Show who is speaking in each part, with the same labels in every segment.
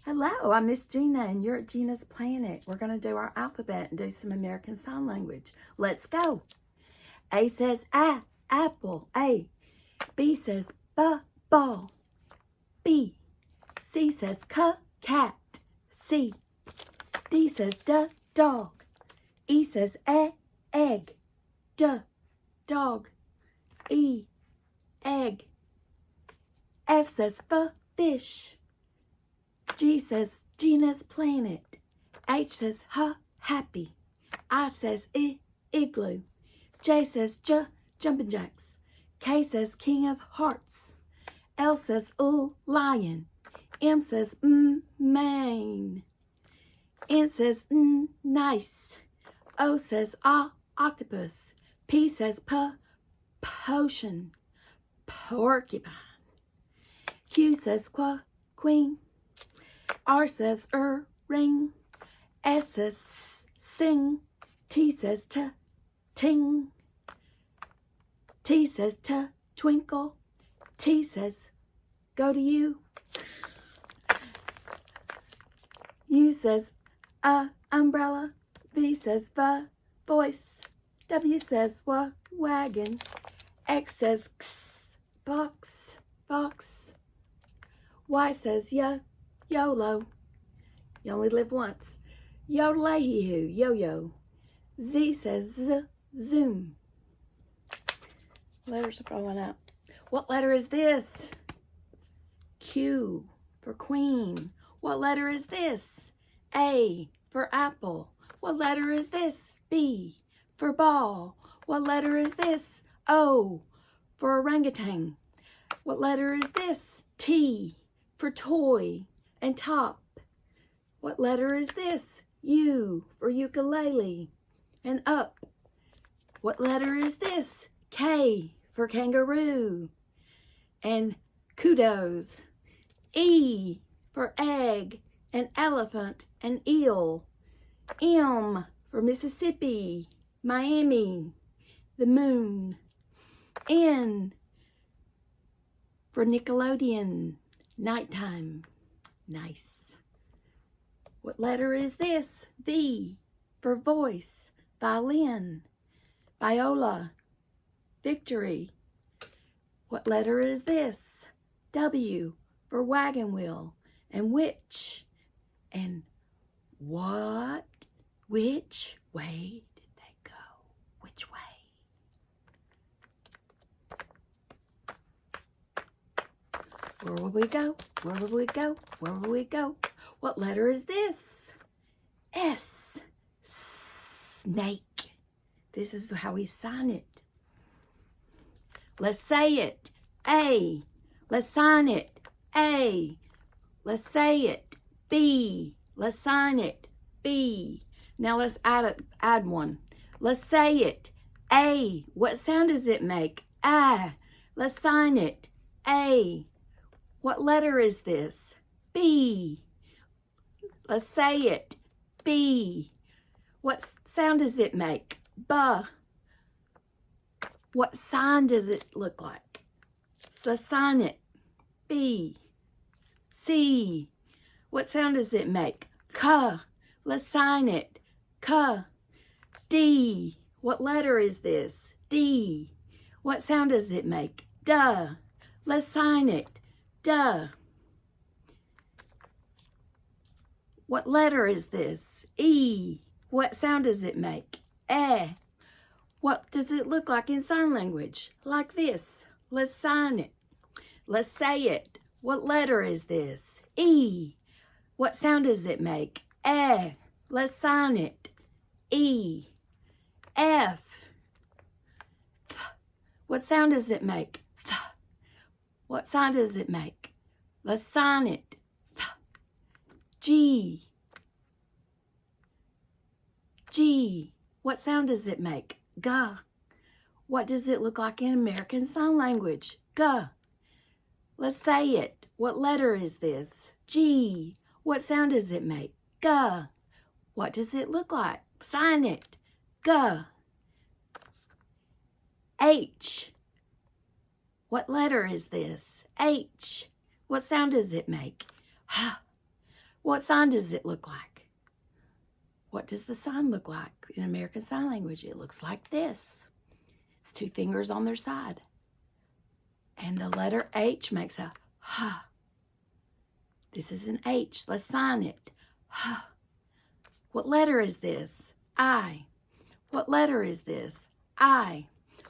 Speaker 1: Hello, I'm Miss Gina and you're at Gina's Planet. We're going to do our alphabet and do some American Sign Language. Let's go. A says apple, A. B says ball, B. C says cat, C. D says dog. E says egg, dog, E. Egg. F says fish. G says Gina's Planet. H says happy. I says igloo. J says jumping jacks. K says King of Hearts. L says lion. M says man. N says nice. O says octopus. P says potion. Porcupine. Q says queen. R says ring. S says sing. T says ting. T says twinkle. T says go to you. U says umbrella. V says voice. W says wagon. X says box. Y says YOLO. You only live once. Yodelay-hoo, yo-yo. Z says zoom. Letters are falling out. What letter is this? Q for queen. What letter is this? A for apple. What letter is this? B for ball. What letter is this? O for orangutan. What letter is this? T for toy and top. What letter is this? U for ukulele and up. What letter is this? K for kangaroo and kudos. E for egg and elephant and eel. M for Mississippi, Miami, the moon. N for Nickelodeon, nighttime. Nice. What letter is this? V for voice, violin, viola, victory. What letter is this? W for wagon wheel and witch. And what? Which way did they go? Which way? Where will we go? Where will we go? Where will we go? What letter is this? S. Snake. This is how we sign it. Let's say it. A. Let's sign it. A. Let's say it. B. Let's sign it. B. Now let's add one. Let's say it. A. What sound does it make? A. Let's sign it. A. What letter is this? B. Let's say it. B. What sound does it make? B. What sign does it look like? So let's sign it. B. C. What sound does it make? K. Let's sign it. K. D. What letter is this? D. What sound does it make? Duh. Let's sign it. Duh. What letter is this? E. What sound does it make? Eh. What does it look like in sign language? Like this. Let's sign it. Let's say it. What letter is this? E. What sound does it make? Eh. Let's sign it. E. F. What sound does it make? What sound does it make? Let's sign it. G. G. What sound does it make? G. What does it look like in American Sign Language? G. Let's say it. What letter is this? G. What sound does it make? G. What does it look like? Sign it. G. H. What letter is this? H. What sound does it make? H. What sign does it look like? What does the sign look like in American Sign Language? It looks like this. It's two fingers on their side. And the letter H makes a H. This is an H. Let's sign it. H. What letter is this? I. What letter is this? I.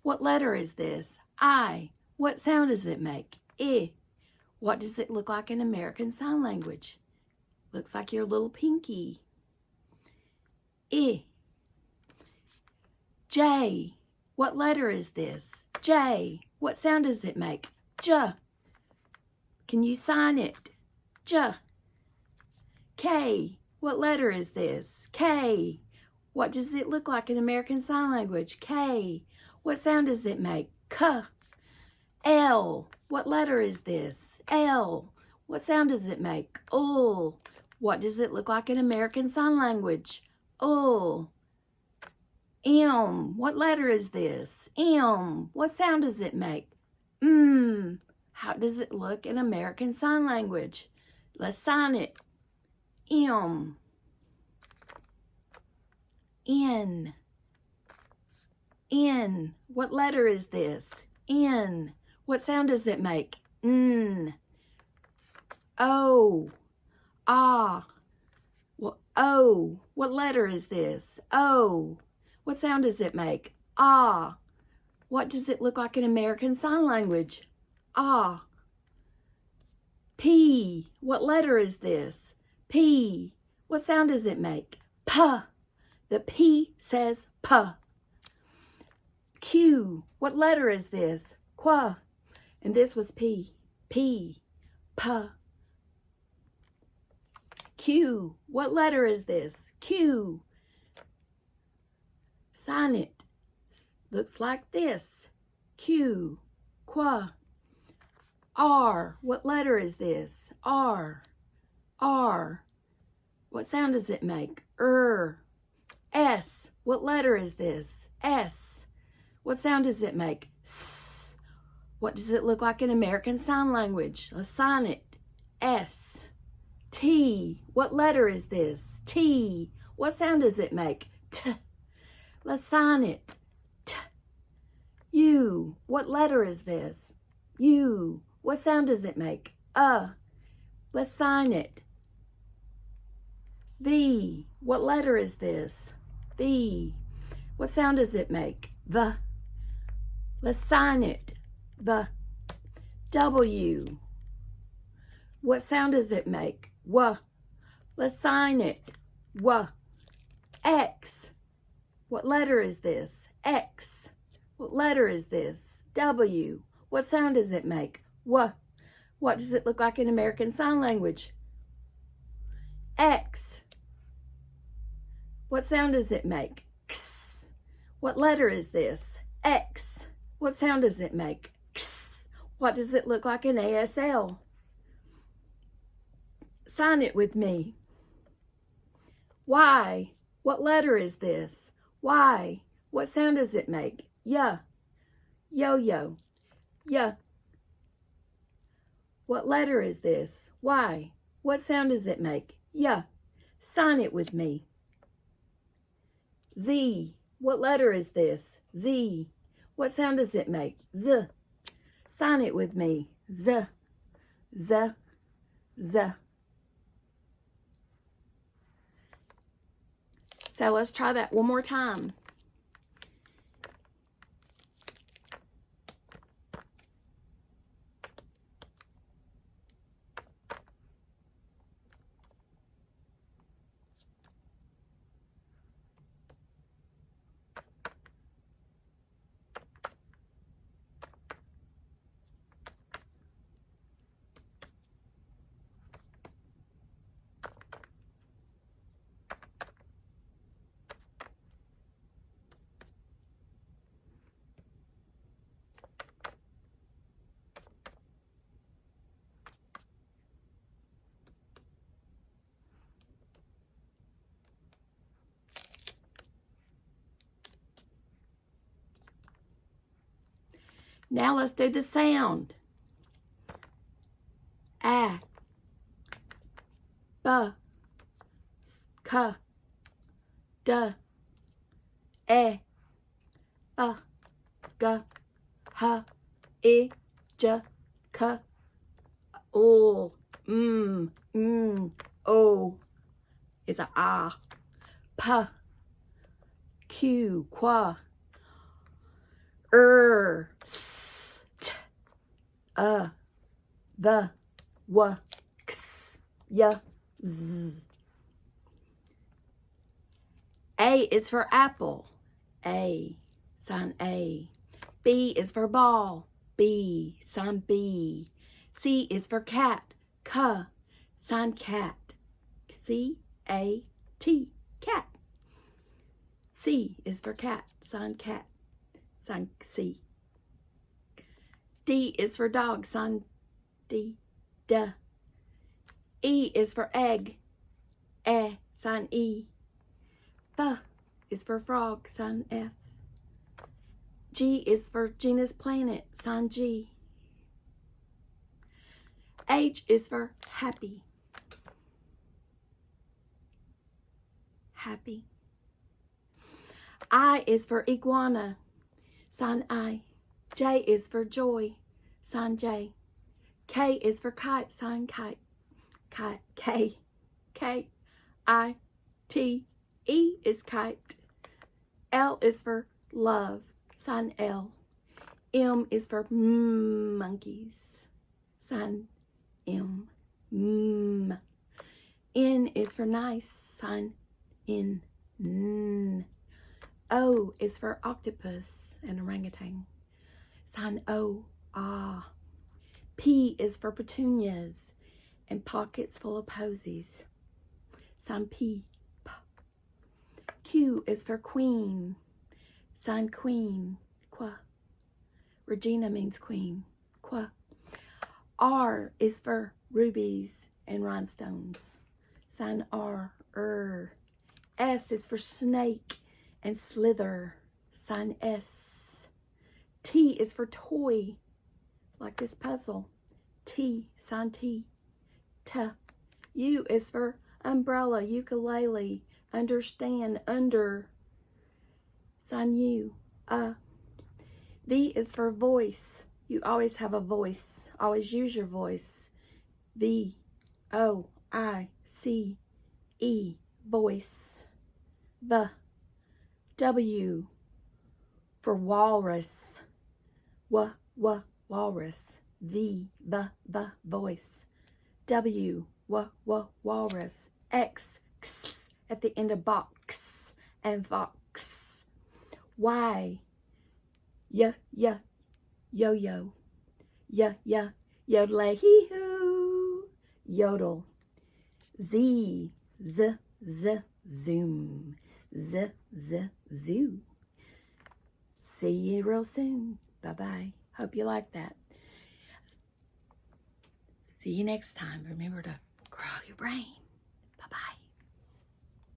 Speaker 1: What letter is this? I. What sound does it make? I. What does it look like in American Sign Language? Looks like your little pinky. I. J. What letter is this? J. What sound does it make? J. Can you sign it? J. K. What letter is this? K. What does it look like in American Sign Language? K. What sound does it make? K. L. What letter is this? L. What sound does it make? L. What does it look like in American Sign Language? L. M. What letter is this? M. What sound does it make? M. How does it look in American Sign Language? Let's sign it. M. N. N. What letter is this? N. What sound does it make? N. O. Ah. O. What letter is this? O. What sound does it make? Ah. What does it look like in American Sign Language? Ah. P. What letter is this? P. What sound does it make? P. The P says P. Q. What letter is this? Qu. And this was P. P. P. Q. What letter is this? Q. Sign it. Looks like this. Q. Qu. R. What letter is this? R. R. What sound does it make? S. What letter is this? S. What sound does it make? S. What does it look like in American Sign Language? Let's sign it. S. T. What letter is this? T. What sound does it make? T. Let's sign it. T. U. What letter is this? U. What sound does it make? Let's sign it. V. What letter is this? V. What sound does it make? V. Let's sign it. V. W. What sound does it make? W. Let's sign it. W. X. What letter is this? X. What letter is this? W. What sound does it make? W. What does it look like in American Sign Language? X. What sound does it make? X. What letter is this? X. What sound does it make? X. What does it look like in ASL? Sign it with me. Y. What letter is this? Y. What sound does it make? Y. Yo-yo. Y. What letter is this? Y. What sound does it make? Y. Sign it with me. Z. What letter is this? Z. What sound does it make? Z. Sign it with me. Z. Z. Z. So let's try that one more time. Now let's do the sound. A. B, K, D, E, F, G, H, I, J, K, O, O is a ah. P, Q, Qua, S, T, V, W, X, Y, Z. A is for apple. A, sign A. B is for ball. B, sign B. C is for cat. K, sign cat. C-A-T, cat. C is for cat. Sign cat. Sign C. D is for dog. Sign D. D. E is for egg. E, sign E. F is for frog. Sign F. G is for Gina's planet. Sign G. H is for happy. Happy. I is for iguana. Sign I. J is for joy. Sign J. K is for kite. Sign kite. Kite. K. K. I. T. E is kite. L is for love. Sign L. M is for monkeys. Sign M. N is for nice. Sign N. N. O is for octopus and orangutan. Sign O. Ah. P is for petunias and pockets full of posies. Sign P. P. Q is for queen. Sign queen. Qua. Regina means queen. Qua. R is for rubies and rhinestones. Sign R. S is for snake and slither. Sign S. T is for toy, like this puzzle. T, sign T. T. U is for umbrella, ukulele, understand, under. Sign U. V is for voice. You always have a voice. Always use your voice. V, O, I, C, E, voice. The. W for walrus. Walrus. V, voice. W, walrus. X, at the end of box and fox. Y, yo-yo. Yodel-hee-hoo. Yodel. Z, zoom. Zoo. See you real soon. Bye-bye. Hope you like that. See you next time. Remember to grow your brain. Bye-bye.